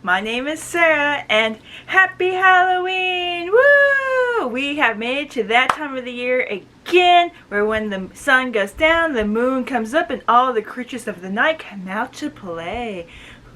My name is Sarah, and happy Halloween! Woo! We have made it to that time of the year again, where when the sun goes down, the moon comes up, and all the creatures of the night come out to play.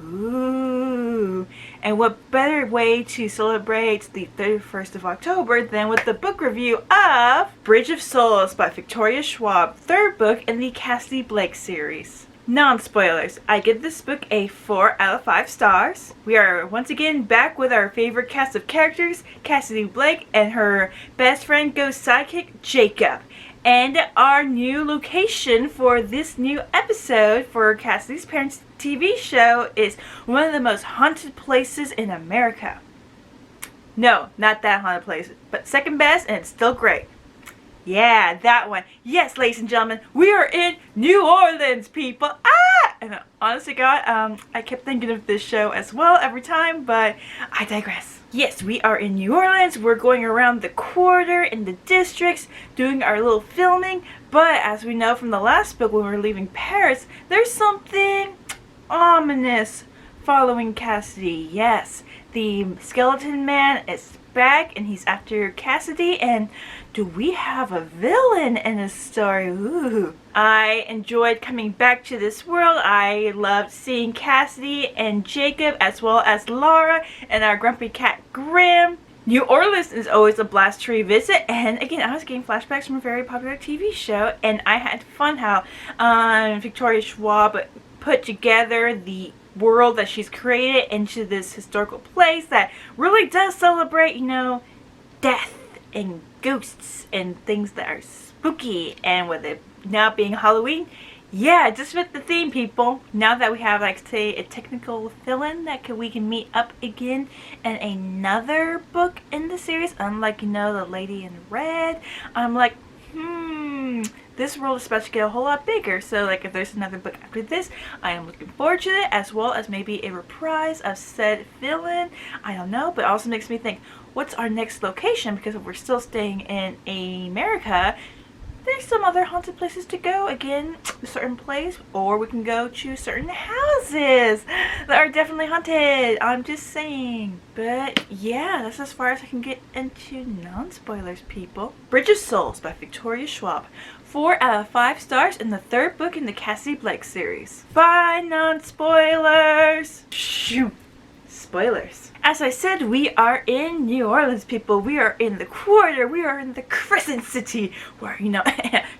Ooh! And what better way to celebrate the 31st of October than with the book review of Bridge of Souls by Victoria Schwab, third book in the Cassidy Blake series. Non-spoilers, I give this book a 4 out of 5 stars. We are once again back with our favorite cast of characters, Cassidy Blake and her best friend ghost sidekick, Jacob. And our new location for this new episode for Cassidy's Parents TV show is one of the most haunted places in America. No, not that haunted place, but second best, and it's still great. Yeah, that one. Yes, ladies and gentlemen, we are in New Orleans, people. And honestly, God, I kept thinking of this show as well every time, but I digress. Yes, we are in New Orleans. We're going around the quarter and the districts, doing our little filming. But as we know from the last book when we were leaving Paris, there's something ominous following Cassidy. Yes, the skeleton man is back and he's after Cassidy, and do we have a villain in this story? Ooh. I enjoyed coming back to this world. I loved seeing Cassidy and Jacob as well as Laura and our grumpy cat Grim. New Orleans is always a blast to revisit, and again I was getting flashbacks from a very popular TV show, and I had fun how Victoria Schwab put together the world that she's created into this historical place that really does celebrate, death and ghosts and things that are spooky. And with it now being Halloween, yeah, just fit the theme, people. Now that we have, like, say, a technical villain that we can meet up again in another book in the series, unlike, the Lady in Red, I'm like, this world is about to get a whole lot bigger. So, like, if there's another book after this, I am looking forward to it, as well as maybe a reprise of said villain. I don't know, but it also makes me think, what's our next location? Because if we're still staying in America, there's some other haunted places to go. Again, a certain place, or we can go to certain houses that are definitely haunted. I'm just saying. But yeah, that's as far as I can get into non-spoilers, people. Bridge of Souls by Victoria Schwab. 4 out of 5 stars in the third book in the Cassidy Blake series. Bye, non-spoilers! Shoo! Spoilers. As I said, we are in New Orleans, people. We are in the quarter. We are in the Crescent City, where,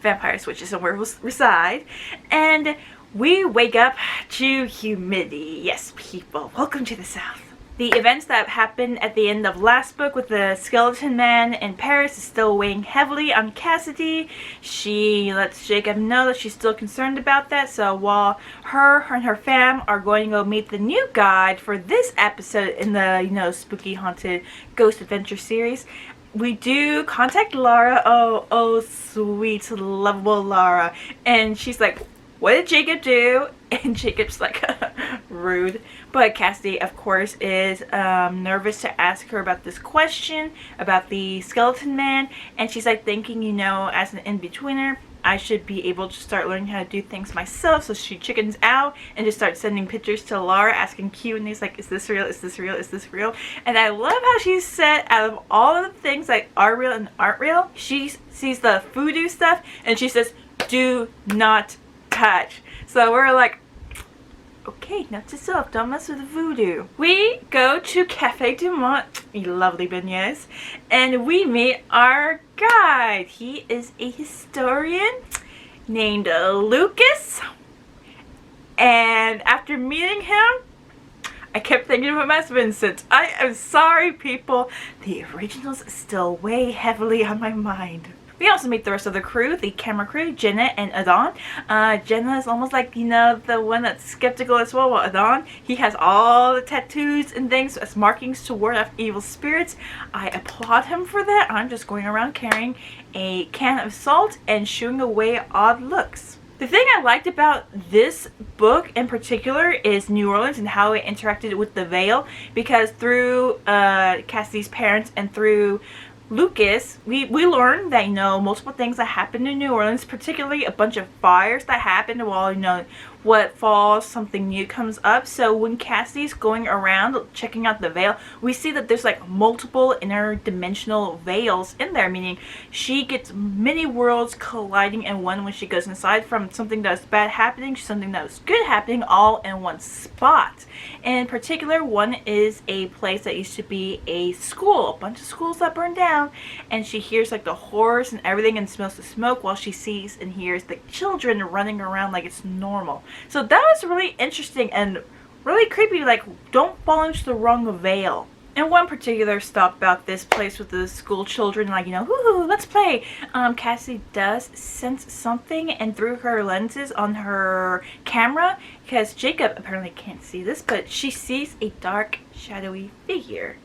vampire witches and werewolves reside. And we wake up to humidity. Yes, people. Welcome to the South. The events that happened at the end of last book with the skeleton man in Paris is still weighing heavily on Cassidy. She lets Jacob know that she's still concerned about that. So while her and her fam are going to go meet the new guide for this episode in the, spooky haunted ghost adventure series, we do contact Laura. Oh, sweet, lovable Laura. And she's like, what did Jacob do? And Jacob's like, rude. But Cassidy, of course, is nervous to ask her about this question about the skeleton man. And she's like thinking, as an in-betweener, I should be able to start learning how to do things myself. So she chickens out and just starts sending pictures to Laura, asking Q&As like, is this real? Is this real? Is this real? And I love how she said, out of all of the things that are real and aren't real, she sees the voodoo stuff and she says, do not touch. So we're like, okay, note to self, don't mess with the voodoo. We go to Cafe Du Monde, lovely beignets, and we meet our guide. He is a historian named Lucas, and after meeting him, I kept thinking of him as Vincent. I am sorry, people. The originals still weigh heavily on my mind. We also meet the rest of the crew, the camera crew, Jenna and Adon. Jenna is almost like, the one that's skeptical as well. While Adon, he has all the tattoos and things as markings to ward off evil spirits. I applaud him for that. I'm just going around carrying a can of salt and shooing away odd looks. The thing I liked about this book in particular is New Orleans and how it interacted with the Veil, because through Cassidy's parents and through Lucas, we learned that, multiple things that happened in New Orleans, particularly a bunch of fires that happened while, what falls, something new comes up. So when Cassidy's going around checking out the veil, we see that there's like multiple interdimensional veils in there, meaning she gets many worlds colliding in one when she goes inside, from something that was bad happening to something that was good happening, all in one spot. In particular, one is a place that used to be a school, a bunch of schools that burned down, and she hears like the horrors and everything and smells the smoke while she sees and hears the children running around like it's normal. So that was really interesting and really creepy, like don't fall into the wrong veil. And one particular stop about this place with the school children, like, you know, woohoo, let's play. Cassie does sense something, and through her lenses on her camera, because Jacob apparently can't see this, but she sees a dark, shadowy figure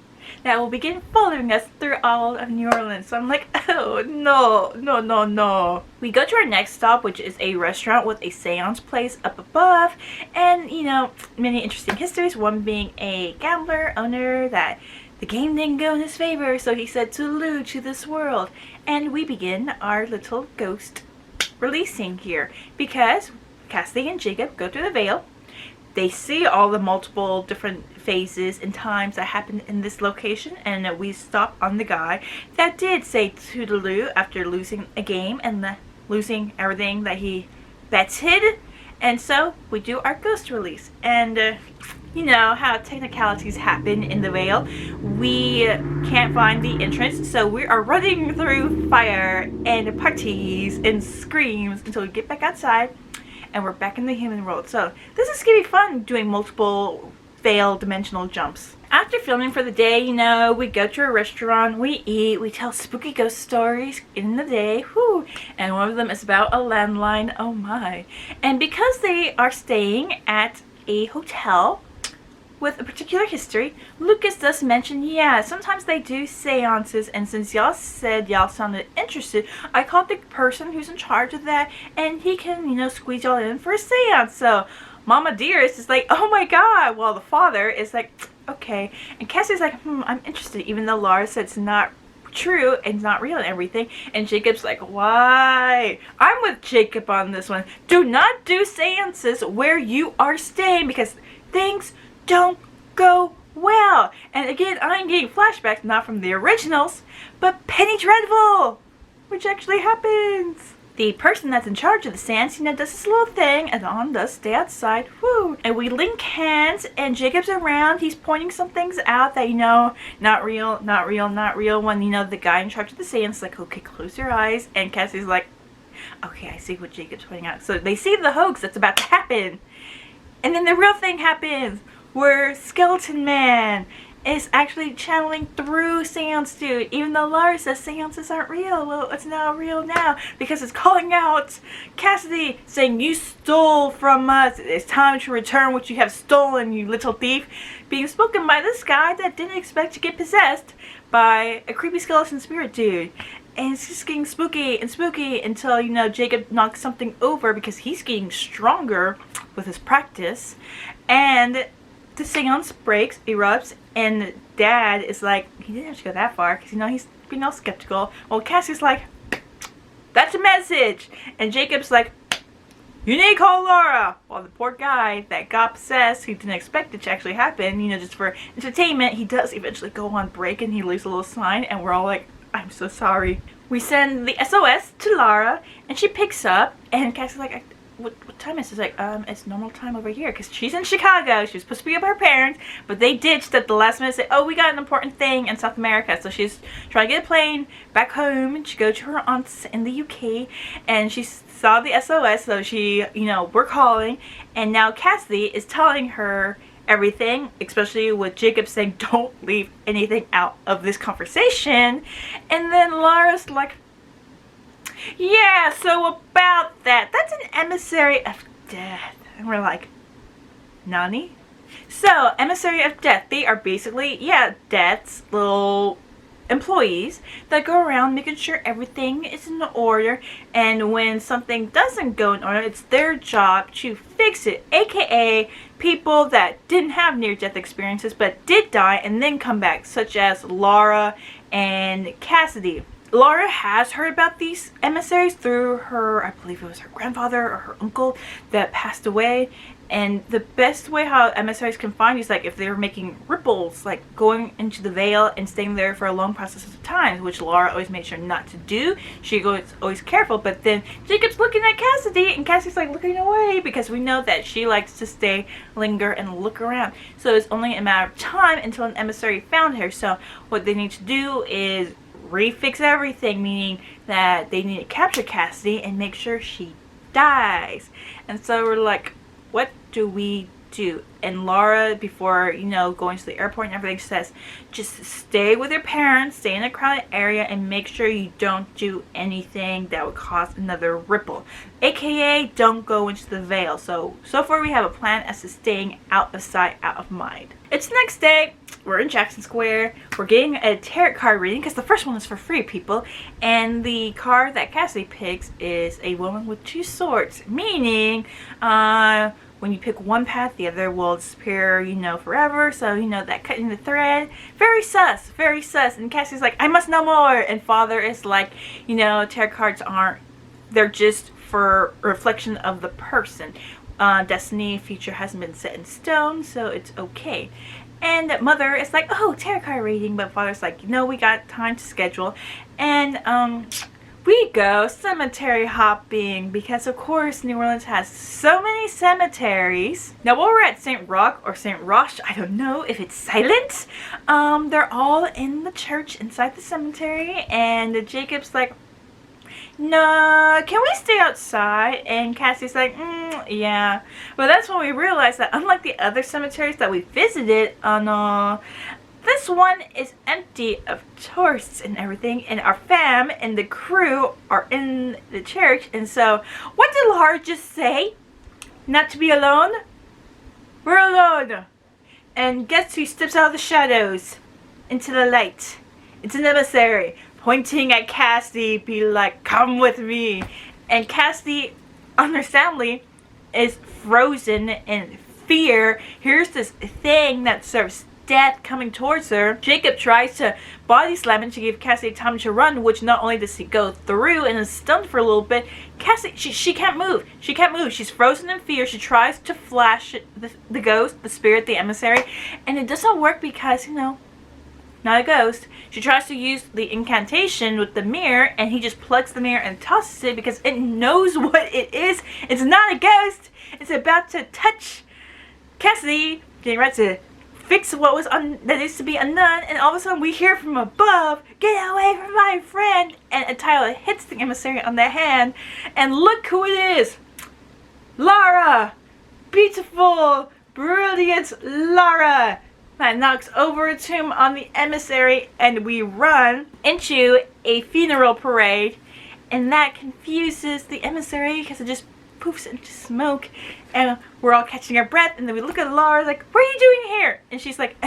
that will begin following us through all of New Orleans. So I'm like, oh no, no, no, no. We go to our next stop, which is a restaurant with a seance place up above, and you know, many interesting histories, one being a gambler owner that the game didn't go in his favor, so he said toodaloo to this world. And we begin our little ghost releasing here, because Cassidy and Jacob go through the veil. They see all the multiple different phases and times that happened in this location, and we stop on the guy that did say toodaloo after losing a game and losing everything that he betted. And so we do our ghost release, and you know how technicalities happen in the veil. We can't find the entrance, so we are running through fire and parties and screams until we get back outside and we're back in the human world. So this is gonna be fun, doing multiple veil dimensional jumps. After filming for the day, you know, we go to a restaurant, we eat, we tell spooky ghost stories in the day, whoo, and one of them is about a landline, oh my. And because they are staying at a hotel with a particular history, Lucas does mention, yeah, sometimes they do seances, and since y'all said y'all sounded interested, I called the person who's in charge of that, and he can, you know, squeeze y'all in for a seance. So Mama Dearest is like, oh my god, while the father is like, okay. And Cassie's like, I'm interested, even though Laura said it's not true and not real and everything. And Jacob's like, why? I'm with Jacob on this one. Do not do seances where you are staying, because things don't go well. And again, I'm getting flashbacks not from the originals, but Penny Dreadful, which actually happens. The person that's in charge of the seance, you know, does this little thing, and on does stay outside, whoo. And we link hands, and Jacob's around, he's pointing some things out that, you know, not real, not real, not real, when, you know, the guy in charge of the seance is like, okay, close your eyes, and Cassie's like, okay, I see what Jacob's pointing out. So they see the hoax that's about to happen, and then the real thing happens, where Skeleton Man is actually channeling through Seance Dude, even though Laura says seances aren't real. Well, it's now real now, because it's calling out Cassidy, saying, you stole from us, it's time to return what you have stolen, you little thief, being spoken by this guy that didn't expect to get possessed by a creepy skeleton spirit dude. And it's just getting spooky and spooky until, you know, Jacob knocks something over because he's getting stronger with his practice, and the seance breaks, erupts, and Dad is like, he didn't have to go that far, because, you know, he's being all skeptical. Well, Cassie's like, that's a message, and Jacob's like, you need to call Laura. Well, the poor guy that got possessed, who didn't expect it to actually happen, you know, just for entertainment, he does eventually go on break, and he leaves a little sign, and we're all like, I'm so sorry. We send the SOS to Lara, and she picks up, and Cassie's like, what time is it? It's like, it's normal time over here, because she's in Chicago. She was supposed to be with her parents, but they ditched at the last minute, say, oh, we got an important thing in South America. So she's trying to get a plane back home, and she goes to her aunt's in the UK, and she saw the SOS, so she, you know, we're calling, and now Cassidy is telling her everything, especially with Jacob saying, don't leave anything out of this conversation. And then Laura's like, yeah, so about that, that's an emissary of death. And we're like, Nani? So, emissary of death, they are basically, yeah, Death's little employees that go around making sure everything is in order, and when something doesn't go in order, it's their job to fix it, aka people that didn't have near-death experiences but did die and then come back, such as Laura and Cassidy. Laura has heard about these emissaries through her, I believe it was her grandfather or her uncle that passed away. And the best way how emissaries can find you is like if they're making ripples, like going into the veil and staying there for a long process of time, which Laura always made sure not to do. She goes always careful, but then Jacob's looking at Cassidy and Cassidy's like looking away because we know that she likes to stay, linger, and look around. So it's only a matter of time until an emissary found her. So what they need to do is refix everything, meaning that they need to capture Cassidy and make sure she dies. And so we're like, what do we do? And Laura, before, you know, going to the airport and everything, says just stay with your parents, stay in a crowded area, and make sure you don't do anything that would cause another ripple, aka don't go into the veil. So far we have a plan as to staying out of sight, out of mind. It's the next day. We're in Jackson Square. We're getting a tarot card reading because the first one is for free, people. And the card that Cassidy picks is a woman with two swords, meaning when you pick one path, the other will disappear, you know, forever. So, you know, that cutting the thread. Very sus, very sus. And Cassie's like, I must know more. And Father is like, you know, tarot cards aren't, they're just for reflection of the person. Destiny, future hasn't been set in stone, so it's okay. And Mother is like, oh, tarot card reading. But Father's like, no, we got time to schedule. And, we go cemetery hopping because of course New Orleans has so many cemeteries. Now while we're at St. Roch or St. Roch, I don't know if it's silent. They're all in the church inside the cemetery, and Jacob's like, no, can we stay outside? And Cassie's like, yeah. Well, that's when we realized that unlike the other cemeteries that we visited on this one is empty of tourists and everything, and our fam and the crew are in the church. And so, what did Laura just say? Not to be alone? We're alone. And guess who steps out of the shadows into the light? It's an emissary pointing at Cassidy, be like, come with me. And Cassidy, understandably, is frozen in fear. Here's this thing that serves death coming towards her. Jacob tries to body slam it to give Cassidy time to run, which not only does he go through and is stunned for a little bit, Cassidy, she can't move. She can't move. She's frozen in fear. She tries to flash the ghost, the spirit, the emissary, and it doesn't work because, you know, not a ghost. She tries to use the incantation with the mirror, and he just plugs the mirror and tosses it because it knows what it is. It's not a ghost. It's about to touch Cassidy, getting ready to fix what was that needs to be undone, and all of a sudden we hear from above, get away from my friend, and Tyler hits the emissary on the hand, and look who it is. Laura! Beautiful, brilliant Laura! That knocks over a tomb on the emissary, and we run into a funeral parade, and that confuses the emissary because it just poofs into smoke, and we're all catching our breath, and then we look at Laura like, what are you doing here? And she's like,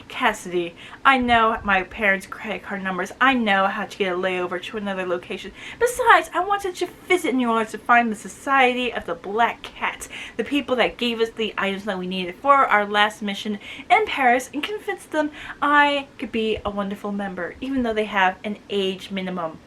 Cassidy, I know my parents' credit card numbers. I know how to get a layover to another location. Besides, I wanted to visit New Orleans to find the Society of the Black Cat, the people that gave us the items that we needed for our last mission in Paris, and convince them I could be a wonderful member, even though they have an age minimum.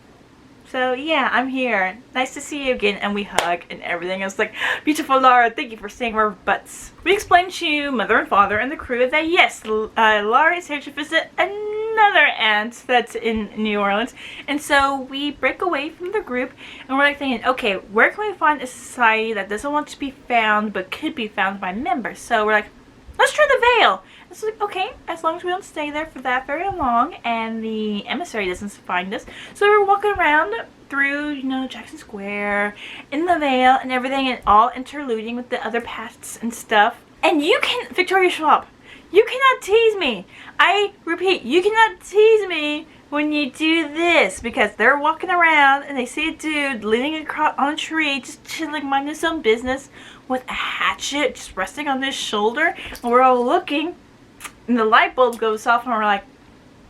So yeah, I'm here. Nice to see you again. And we hug and everything. I was like, beautiful Laura, thank you for saving our butts. We explained to Mother and Father and the crew that yes, Laura is here to visit another aunt that's in New Orleans. And so we break away from the group and we're like thinking, okay, where can we find a society that doesn't want to be found but could be found by members? So we're like, let's try the Veil. It's like, okay, as long as we don't stay there for that very long and the emissary doesn't find us. So we're walking around through, you know, Jackson Square, in the Veil and everything, and all interluding with the other paths and stuff. And you can, Victoria Schwab, you cannot tease me. I repeat, you cannot tease me when you do this, because they're walking around and they see a dude leaning across on a tree, just chilling, minding his own business, with a hatchet just resting on his shoulder, and we're all looking, and the light bulb goes off, and we're like,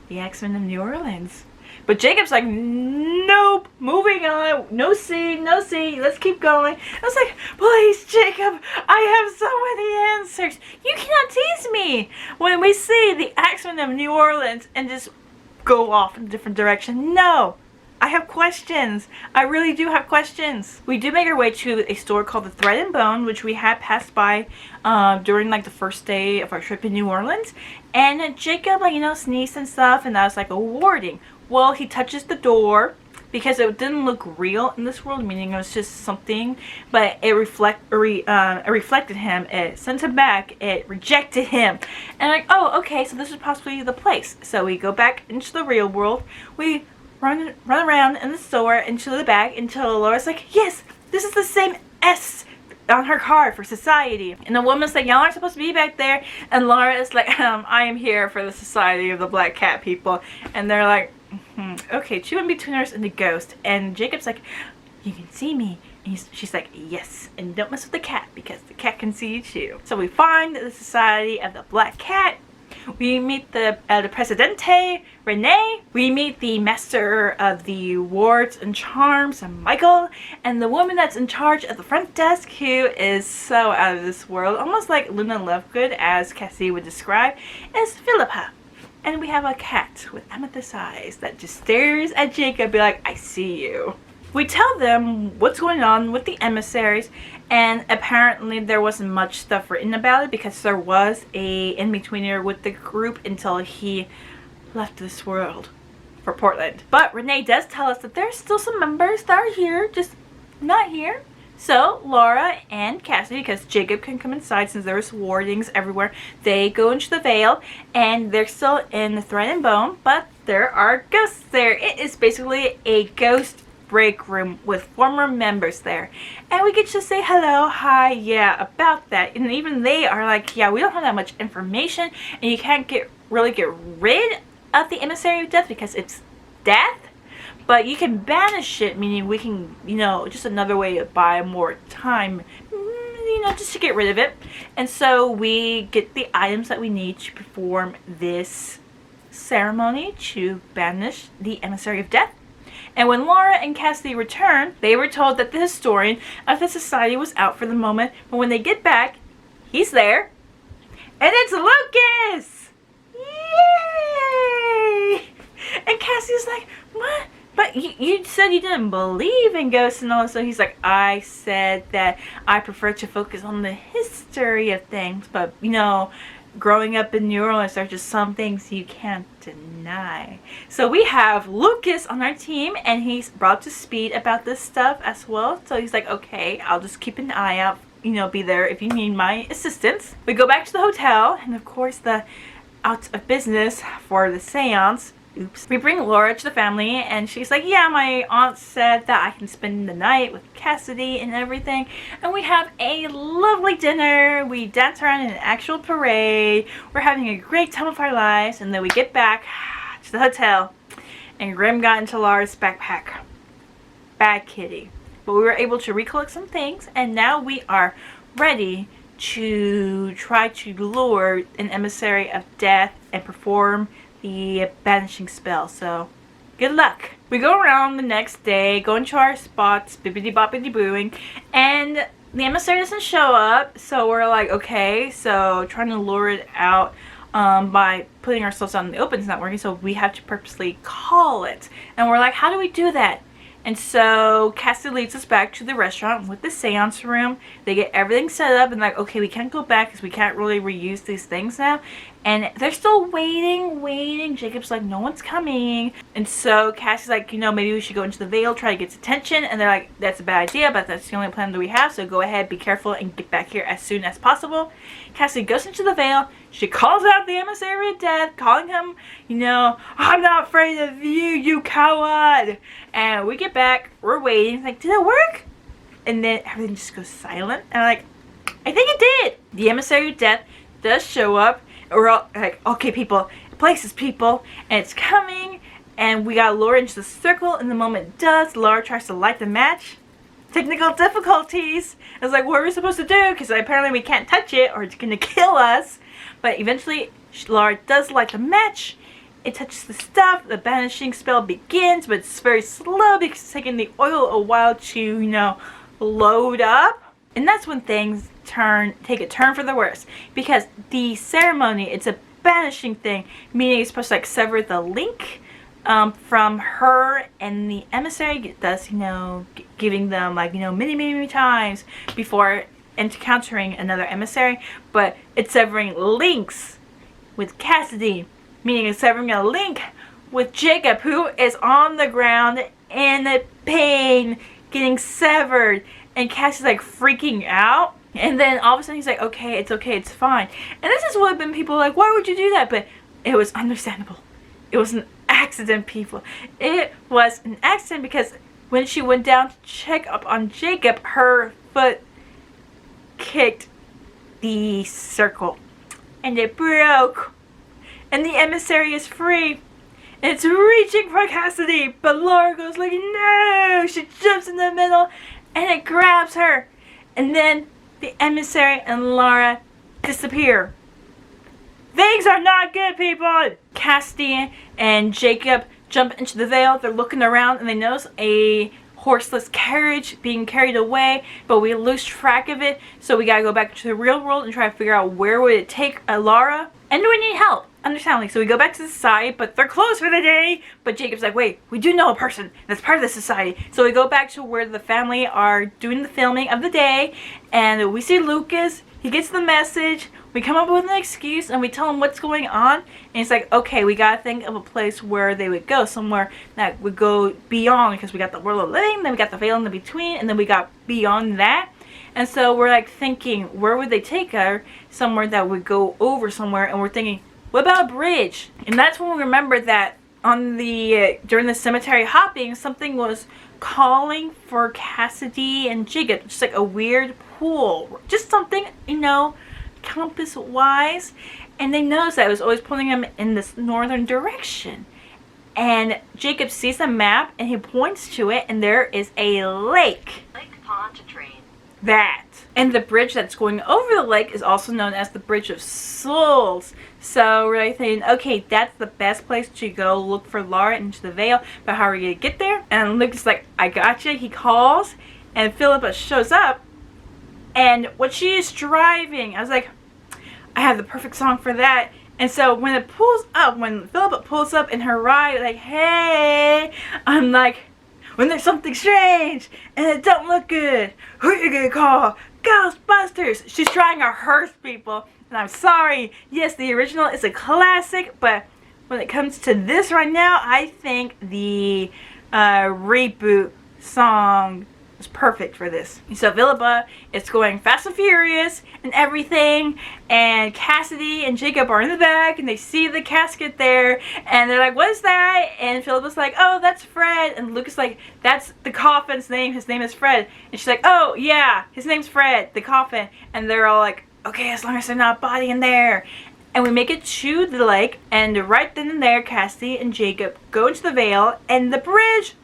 the X-Men of New Orleans. But Jacob's like, nope, moving on, no see, let's keep going. I was like, please, Jacob, I have so many answers. You cannot tease me when we see the X-Men of New Orleans and just go off in a different direction. No, I have questions. I really do have questions. We do make our way to a store called the Thread and Bone, which we had passed by during like the first day of our trip in New Orleans. And Jacob, like, you know, sneezed and stuff, and that was like a warning. Well, he touches the door because it didn't look real in this world, meaning it was just something, but it reflected him. It sent him back. It rejected him. And like, oh, okay, so this is possibly the place. So we go back into the real world. We run around in the store into the back until Laura's like, yes, this is the same S on her card for society. And the woman's like, y'all aren't supposed to be back there. And Laura is like, I am here for the Society of the Black Cat People. And they're like, okay, two in-betweeners and the ghost. And Jacob's like, you can see me. And she's like, yes, and don't mess with the cat because the cat can see you too. So we find the Society of the Black Cat. We meet the Presidente, Renee. We meet the Master of the Wards and Charms, Michael. And the woman that's in charge of the front desk, who is so out of this world, almost like Luna Lovegood, as Cassie would describe, is Philippa. And we have a cat with amethyst eyes that just stares at Jacob, be like, I see you. We tell them what's going on with the emissaries, and apparently there wasn't much stuff written about it because there was a in-betweener with the group until he left this world for Portland. But Renee does tell us that there's still some members that are here, just not here. So Laura and Cassie, because Jacob can come inside since there's wardings everywhere, they go into the Veil, and they're still in the Thread and Bone, but there are ghosts there. It is basically a ghost break room with former members there, and we get to say hello, hi, yeah, about that. And even they are like, yeah, we don't have that much information, and you can't really get rid of the Emissary of Death because it's death, but you can banish it, meaning we can, you know, just another way to buy more time, you know, just to get rid of it. And so we get the items that we need to perform this ceremony to banish the Emissary of Death. And when Laura and Cassidy returned, they were told that the historian of the society was out for the moment, but when they get back, he's there, and it's Lucas! Yay! And Cassie's like, what? But you said you didn't believe in ghosts and all, so he's like, I said that I prefer to focus on the history of things, but, you know, growing up in New Orleans, there are just some things you can't deny. So we have Lucas on our team, and he's brought to speed about this stuff as well. So he's like, okay, I'll just keep an eye out, you know, be there if you need my assistance. We go back to the hotel, and of course the out of business for the seance. Oops. We bring Laura to the family, and she's like, yeah, my aunt said that I can spend the night with Cassidy and everything. And we have a lovely dinner. We dance around in an actual parade. We're having a great time of our lives. And then we get back to the hotel, and Grim got into Laura's backpack. Bad kitty. But we were able to recollect some things, and now we are ready to try to lure an Emissary of Death and perform the banishing spell. So good luck. We go around the next day, go into our spots, bibbidi boppidi booing, and the emissary doesn't show up. So we're like, okay, so trying to lure it out by putting ourselves out in the open is not working, so we have to purposely call it. And we're like, how do we do that? And so Cassie leads us back to the restaurant with the seance room. They get everything set up, and like, okay, we can't go back because we can't really reuse these things now. And they're still waiting. Jacob's like, no one's coming. And so Cassie's like, you know, maybe we should go into the Veil, try to get its attention. And they're like, that's a bad idea, but that's the only plan that we have. So go ahead, be careful, and get back here as soon as possible. Cassie goes into the Veil. She calls out the Emissary of Death, calling him, you know, I'm not afraid of you, you coward. And we get back, we're waiting. It's like, did it work? And then everything just goes silent. And I'm like, I think it did. The Emissary of Death does show up. We're all like, okay, people, places, people, and it's coming, and we got Laura into the circle, and the moment it does, Laura tries to light the match. Technical difficulties. I was like, what are we supposed to do? Because apparently we can't touch it, or it's gonna kill us. But eventually, Laura does light the match. It touches the stuff. The banishing spell begins, but it's very slow because it's taking the oil a while to, you know, load up. And that's when things take a turn for the worse, because the ceremony, it's a banishing thing, meaning it's supposed to like sever the link from her and the emissary does, giving them like, many, many, many times before encountering another emissary, but it's severing links with Cassidy, meaning it's severing a link with Jacob, who is on the ground in pain, getting severed, and Cassidy's like freaking out. And then all of a sudden he's like, okay, it's fine. And this is what have been people like, why would you do that? But it was understandable. It was an accident, people. It was an accident because when she went down to check up on Jacob, her foot kicked the circle. And it broke. And the emissary is free. And it's reaching for Cassidy. But Laura goes like, no! She jumps in the middle and it grabs her. And then the emissary and Laura disappear. Things are not good, people! Cassidy and Jacob jump into the veil. They're looking around and they notice a horseless carriage being carried away, but we lose track of it, so we gotta go back to the real world and try to figure out where would it take Laura. And we need help, understandably. So we go back to the society, but they're closed for the day. But Jacob's like, wait, we do know a person that's part of the society. So we go back to where the family are doing the filming of the day, and we see Lucas. He gets the message. We come up with an excuse and we tell him what's going on. And it's like, okay, we gotta think of a place where they would go. Somewhere that would go beyond, because we got the world of living, then we got the veil in the between, and then we got beyond that. And so we're like thinking, where would they take her? Somewhere that would go over somewhere. And we're thinking, what about a bridge? And that's when we remember that on the during the cemetery hopping, something was calling for Cassidy and Jacob. Just like a weird pool. Just something, compass wise. And they noticed that it was always pulling them in this northern direction. And Jacob sees a map and he points to it, and there is a lake. Lake Pontchartrain. That. And the bridge that's going over the lake is also known as the Bridge of Souls. So we're like thinking, okay, that's the best place to go look for Laura into the veil. But how are we going to get there? And Luke is like, I gotcha. He calls, and Philippa shows up. And what she is driving, I was like, I have the perfect song for that. And so when it pulls up, when Philippa pulls up in her ride, like, hey, I'm like, when there's something strange and it don't look good, who you gonna call? Ghostbusters! She's trying her hearse, people. And I'm sorry, yes, the original is a classic, but when it comes to this right now, I think the reboot song was perfect for this. So Philippa is going fast and furious and everything, and Cassidy and Jacob are in the back and they see the casket there and they're like, what is that? And Philippa's like, oh, that's Fred. And Luke is like, that's the coffin's name, his name is Fred. And she's like, oh yeah, his name's Fred, the coffin. And they're all like, okay, as long as there's not a body in there. And we make it to the lake, and right then and there Cassidy and Jacob go into the veil, and the bridge,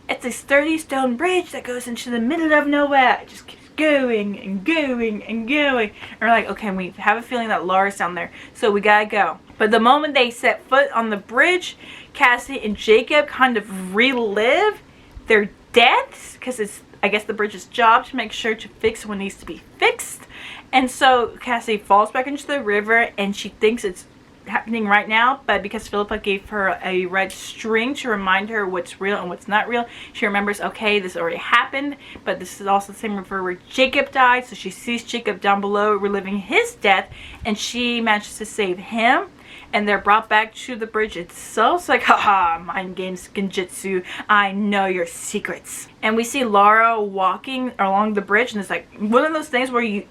it's a sturdy stone bridge that goes into the middle of nowhere. It just keeps going and going and going. And we're like, okay, we have a feeling that Laura's down there, so we gotta go. But the moment they set foot on the bridge, Cassidy and Jacob kind of relive their deaths, because it's, I guess, the bridge's job to make sure to fix what needs to be fixed. And so Cassidy falls back into the river, and she thinks it's happening right now, but because Philippa gave her a red string to remind her what's real and what's not real, she remembers, okay, this already happened, but this is also the same river where Jacob died. So she sees Jacob down below reliving his death, and she manages to save him, and they're brought back to the bridge itself. It's like, haha, mind games, genjutsu, I know your secrets. And we see Laura walking along the bridge, and it's like one of those things where you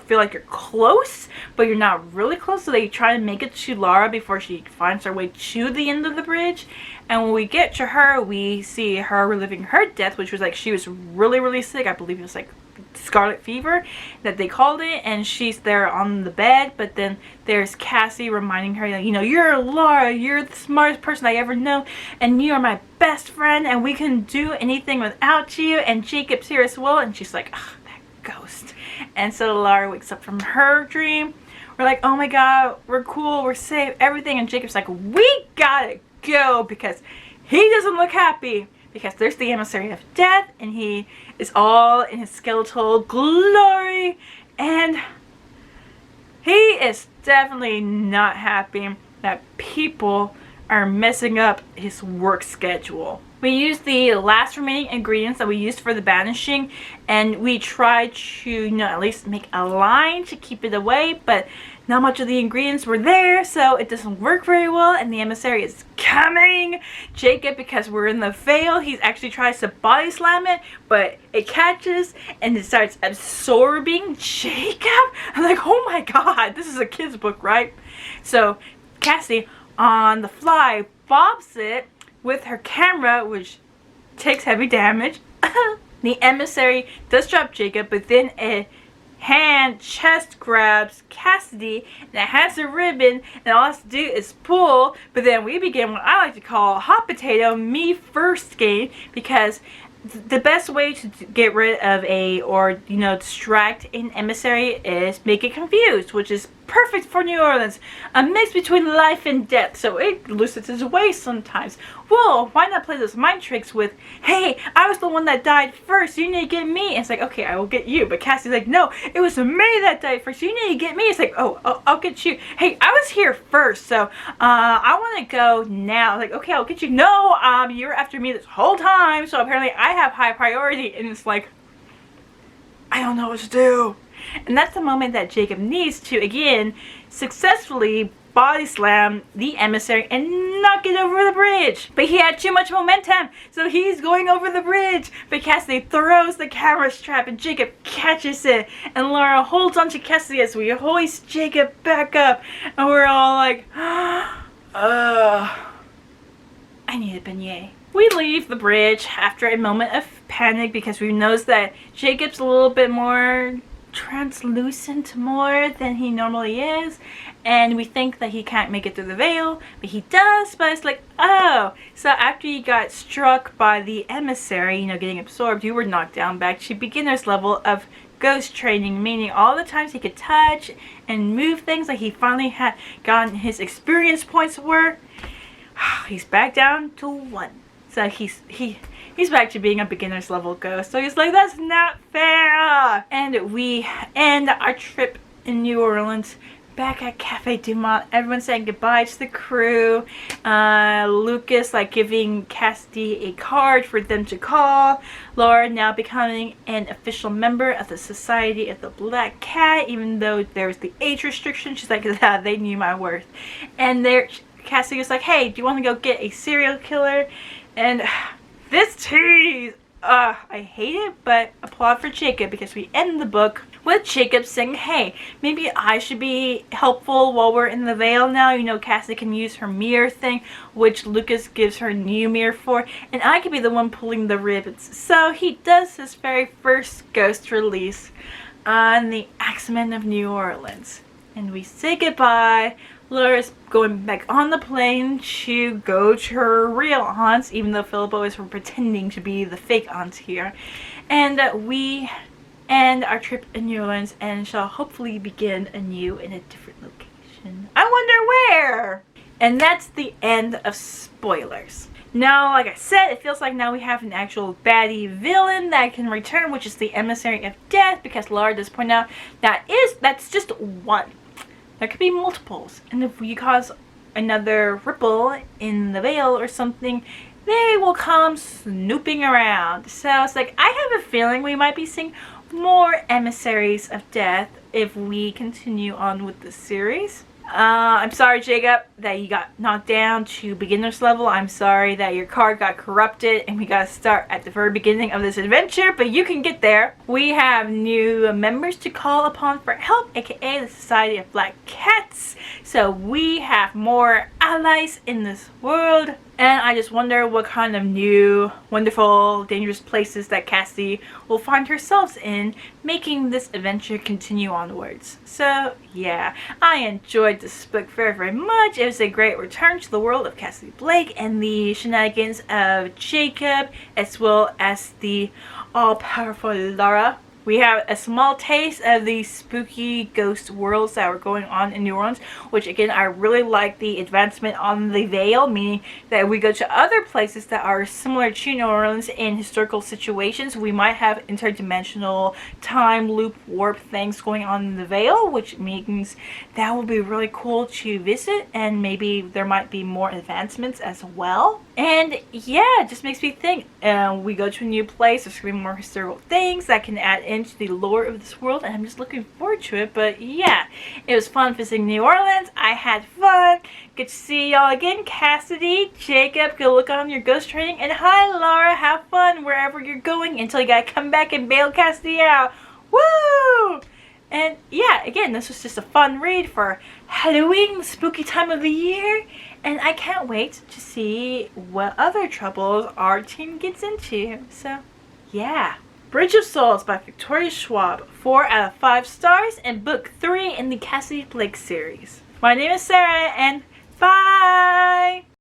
feel like you're close, but you're not really close. So they try to make it to Laura before she finds her way to the end of the bridge. And when we get to her, we see her reliving her death, which was like, she was really, really sick. I believe it was like scarlet fever that they called it, and she's there on the bed. But then there's Cassie reminding her, like, you're Laura, you're the smartest person I ever know, and you are my best friend, and we couldn't do anything without you, and Jacob's here as well. And she's like, ugh, that ghost. And so Laura wakes up from her dream. We're like, oh my god, we're cool, we're safe, everything. And Jacob's like, we gotta go, because he doesn't look happy, because there's the emissary of death, and he is all in his skeletal glory, and he is definitely not happy that people are messing up his work schedule. We used the last remaining ingredients that we used for the banishing, and we tried to, at least make a line to keep it away, but not much of the ingredients were there, so it doesn't work very well, and the emissary is coming. Jacob, because we're in the veil, he actually tries to body slam it, but it catches, and it starts absorbing Jacob. I'm like, oh my god, this is a kid's book, right? So Cassidy, on the fly, bobs it with her camera, which takes heavy damage. The emissary does drop Jacob, but then a hand chest grabs Cassidy, and it has a ribbon, and all it has to do is pull. But then we begin what I like to call hot potato me first game, because the best way to get rid of distract an emissary is make it confused, which is perfect for New Orleans. A mix between life and death, so it loses its way sometimes. Well, why not play those mind tricks with, hey, I was the one that died first, you need to get me. And it's like, okay, I will get you. But Cassie's like, no, it was me that died first, you need to get me. It's like, oh, I'll get you. Hey, I was here first, so I want to go now. Like, okay, I'll get you. No, you're after me this whole time, so apparently I have high priority. And it's like, I don't know what to do. And that's the moment that Jacob needs to, again, successfully body slam the emissary and knock it over the bridge. But he had too much momentum, so he's going over the bridge. But Cassidy throws the camera strap and Jacob catches it. And Laura holds onto Cassidy as we hoist Jacob back up. And we're all like, I need a beignet. We leave the bridge after a moment of panic because we notice that Jacob's a little bit more translucent more than he normally is, and we think that he can't make it through the veil, but he does. But it's like, oh, so after you got struck by the emissary, getting absorbed, you were knocked down back to beginner's level of ghost training, meaning all the times he could touch and move things, like he finally had gotten his experience points were, he's back down to 1. So he's back to being a beginner's level ghost. So he's like, that's not fair. And we end our trip in New Orleans back at Cafe Du Monde. Everyone's saying goodbye to the crew. Lucas giving Cassidy a card for them to call. Laura now becoming an official member of the Society of the Black Cat, even though there's the age restriction. She's like, yeah, they knew my worth. And Cassidy was like, hey, do you want to go get a serial killer? And this tease, I hate it, but applaud for Jacob, because we end the book with Jacob saying, hey, maybe I should be helpful while we're in the veil now. Cassidy can use her mirror thing, which Lucas gives her new mirror for, and I could be the one pulling the ribbons. So he does his very first ghost release on the Axemen of New Orleans. And we say goodbye. Laura's going back on the plane to go to her real aunts, even though Philippa is pretending to be the fake aunt here. And we end our trip in New Orleans and shall hopefully begin anew in a different location. I wonder where! And that's the end of spoilers. Now, like I said, it feels like now we have an actual baddie villain that can return, which is the Emissary of Death, because Laura does point out that's just one. There could be multiples, and if we cause another ripple in the veil or something, they will come snooping around. So it's like, I have a feeling we might be seeing more Emissaries of Death if we continue on with the series. I'm sorry, Jacob, that you got knocked down to beginner's level. I'm sorry that your card got corrupted and we gotta start at the very beginning of this adventure, but you can get there. We have new members to call upon for help, aka the Society of Black Cats. So we have more allies in this world. And I just wonder what kind of new, wonderful, dangerous places that Cassie will find herself in, making this adventure continue onwards. So, yeah, I enjoyed this book very, very much. It was a great return to the world of Cassie Blake and the shenanigans of Jacob, as well as the all-powerful Laura. we have a small taste of the spooky ghost worlds that were going on in New Orleans, which again, I really like the advancement on the veil, meaning that we go to other places that are similar to New Orleans in historical situations. We might have interdimensional time loop warp things going on in the veil, which means that will be really cool to visit, and maybe there might be more advancements as well. And yeah, it just makes me think, we go to a new place, there's going to be more historical things that can add into the lore of this world, and I'm just looking forward to it. But yeah, it was fun visiting New Orleans. I had fun. Good to see y'all again. Cassidy, Jacob, good luck on your ghost training, and hi Laura, have fun wherever you're going until you gotta come back and bail Cassidy out. Woo! And yeah, again, this was just a fun read for Halloween, the spooky time of the year. And I can't wait to see what other troubles our team gets into. So, yeah. Bridge of Souls by Victoria Schwab. 4 out of 5 stars and book 3 in the Cassidy Blake series. My name is Sarah, and bye!